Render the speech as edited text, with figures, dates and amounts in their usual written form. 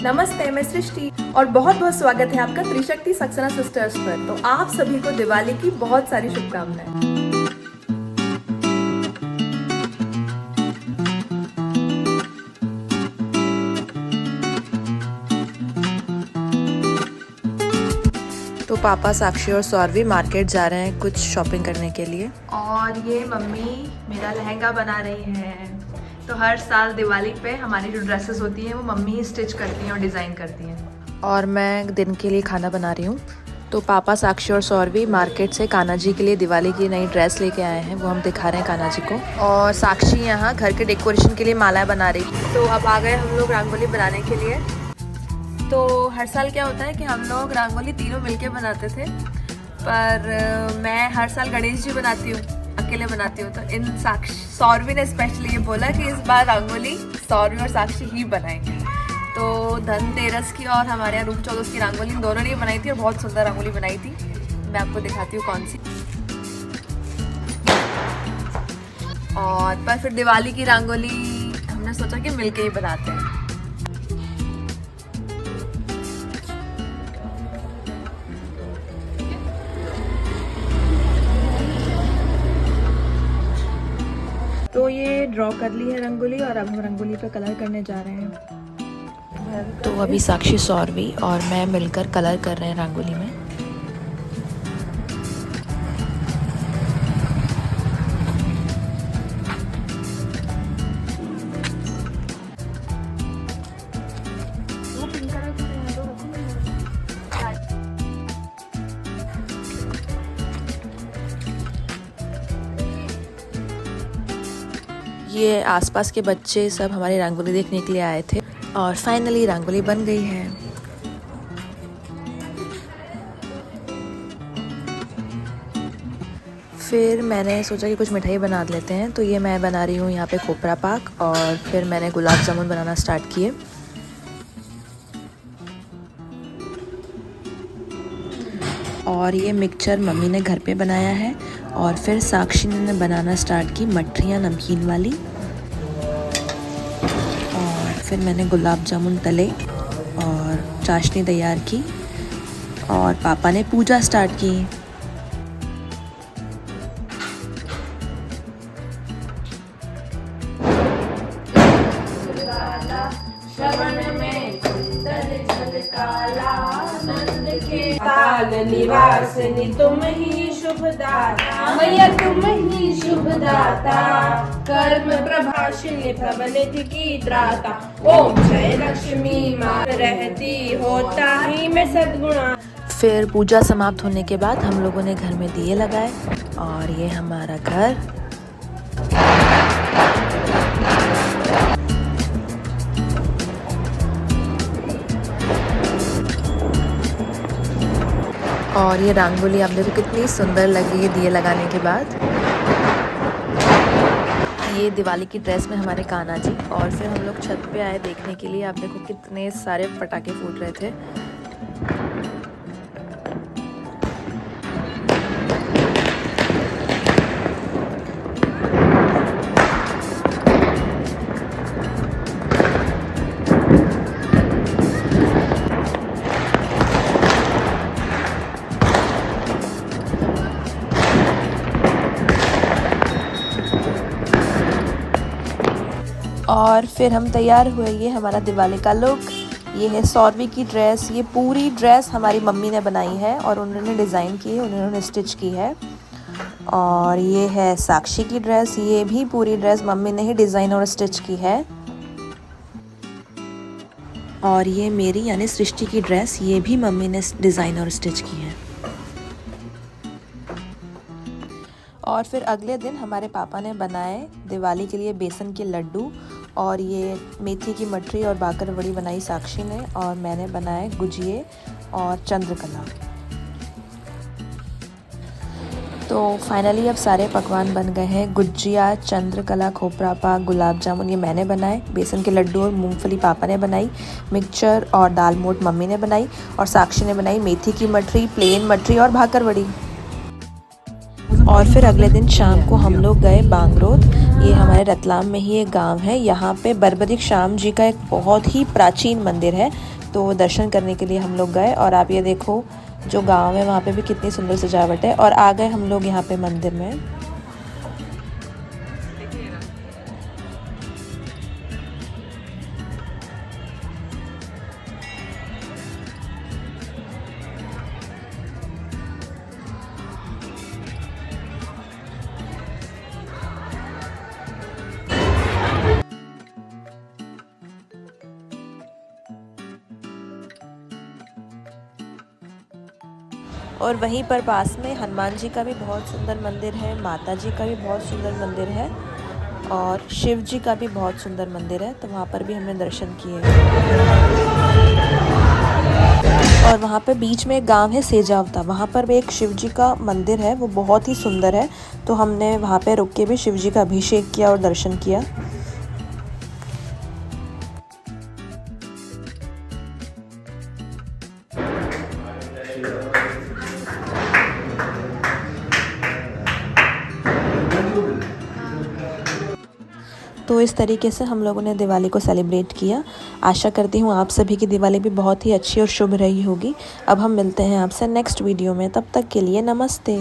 नमस्ते, मैं सृष्टि और बहुत बहुत स्वागत है आपका त्रिशक्ति सक्सेना सिस्टर्स पर। तो आप सभी को दिवाली की बहुत सारी शुभकामनाएं। तो पापा साक्षी और सौरवी मार्केट जा रहे हैं कुछ शॉपिंग करने के लिए। और ये मम्मी मेरा लहंगा बना रही है। तो हर साल दिवाली पे हमारी जो ड्रेसेस होती हैं वो मम्मी ही स्टिच करती हैं और डिज़ाइन करती हैं। और मैं दिन के लिए खाना बना रही हूँ। तो पापा साक्षी और सौरवी मार्केट से कान्हा जी के लिए दिवाली की नई ड्रेस लेके आए हैं, वो हम दिखा रहे हैं कान्हा जी को। और साक्षी यहाँ घर के डेकोरेशन के लिए मालाएं बना रही थी। तो अब आ गए हम लोग रंगोली बनाने के लिए। तो हर साल क्या होता है कि हम लोग रंगोली तीनों मिलके बनाते थे, पर मैं हर साल गणेश जी बनाती हूँ, अकेले बनाती हूँ। तो इन सौरवी ने स्पेशली ये बोला कि इस बार रंगोली सौरवी और साक्षी ही बनाएंगे। तो धनतेरस की और हमारे यहाँ रूप चौदस की रंगोली दोनों ने बनाई थी और बहुत सुंदर रंगोली बनाई थी। मैं आपको दिखाती हूँ कौन सी। और पर फिर दिवाली की रंगोली हमने सोचा कि मिलके ही बनाते हैं। तो ये ड्रॉ कर ली है रंगोली और अब हम रंगोली पे कलर करने जा रहे हैं। तो अभी साक्षी, सौरवी और मैं मिलकर कलर कर रहे हैं रंगोली में। ये आसपास के बच्चे सब हमारी रंगोली देखने के लिए आए थे और फाइनली रंगोली बन गई है। फिर मैंने सोचा कि कुछ मिठाई बना लेते हैं। तो ये मैं बना रही हूँ यहाँ पे खोपरा पाक और फिर मैंने गुलाब जामुन बनाना स्टार्ट किए। और ये मिक्सचर मम्मी ने घर पे बनाया है। और फिर साक्षी ने बनाना स्टार्ट की मठरियाँ नमकीन वाली। और फिर मैंने गुलाब जामुन तले और चाशनी तैयार की और पापा ने पूजा स्टार्ट की। निवासिनी तुम ही शुभदाता, मैया तुम ही शुभदाता, कर्म प्रभाषिणी प्रबलित की त्राता, ओम जय लक्ष्मी माँ रहती होता ही मैं सद्गुणा। फिर पूजा समाप्त होने के बाद हम लोगों ने घर में दिए लगाए और ये हमारा घर। और ये रंगोली आप देखो कितनी सुंदर लगी है दिए लगाने के बाद। ये दिवाली की ड्रेस में हमारे कान्हा जी। और फिर हम लोग छत पे आए देखने के लिए। आप देखो कितने सारे पटाखे फूट रहे थे। और फिर हम तैयार हुए। ये हमारा दिवाली का लुक। ये है सौरवी की ड्रेस। ये पूरी ड्रेस हमारी मम्मी ने बनाई है और उन्होंने डिज़ाइन की है, उन्होंने स्टिच की है। और ये है साक्षी की ड्रेस। ये भी पूरी ड्रेस मम्मी ने ही डिज़ाइन और स्टिच की है। और ये मेरी यानी सृष्टि की ड्रेस, ये भी मम्मी ने डिज़ाइन और स्टिच की है। और फिर अगले दिन हमारे पापा ने बनाए दिवाली के लिए बेसन के लड्डू। और ये मेथी की मठरी और बाकरवड़ी बनाई साक्षी ने और मैंने बनाए गुजिये और चंद्रकला। तो फाइनली अब सारे पकवान बन गए हैं। गुजिया, चंद्रकला, खोपरा पाक, गुलाब जामुन ये मैंने बनाए। बेसन के लड्डू और मूंगफली पापा ने बनाई। मिक्सचर और दाल मोठ मम्मी ने बनाई। और साक्षी ने बनाई मेथी की मठरी, प्लेन मठरी और भाकरवड़ी। और फिर अगले दिन शाम को हम लोग गए बांगरोद। ये हमारे रतलाम में ही एक गांव है। यहाँ पे बर्बरीक श्याम जी का एक बहुत ही प्राचीन मंदिर है, तो दर्शन करने के लिए हम लोग गए। और आप ये देखो जो गांव है वहाँ पे भी कितनी सुंदर सजावट है। और आ गए हम लोग यहाँ पे मंदिर में। और वहीं पर पास में हनुमान जी का भी बहुत सुंदर मंदिर है, माता जी का भी बहुत सुंदर मंदिर है और शिव जी का भी बहुत सुंदर मंदिर है। तो वहाँ पर भी हमने दर्शन किए। और वहाँ पे बीच में एक गांव है सेजावता, वहाँ पर भी एक शिव जी का मंदिर है, वो बहुत ही सुंदर है। तो हमने वहाँ पे रुक के भी शिव जी का अभिषेक किया और दर्शन किया। तो इस तरीके से हम लोगों ने दिवाली को सेलिब्रेट किया। आशा करती हूँ आप सभी की दिवाली भी बहुत ही अच्छी और शुभ रही होगी। अब हम मिलते हैं आपसे नेक्स्ट वीडियो में, तब तक के लिए नमस्ते।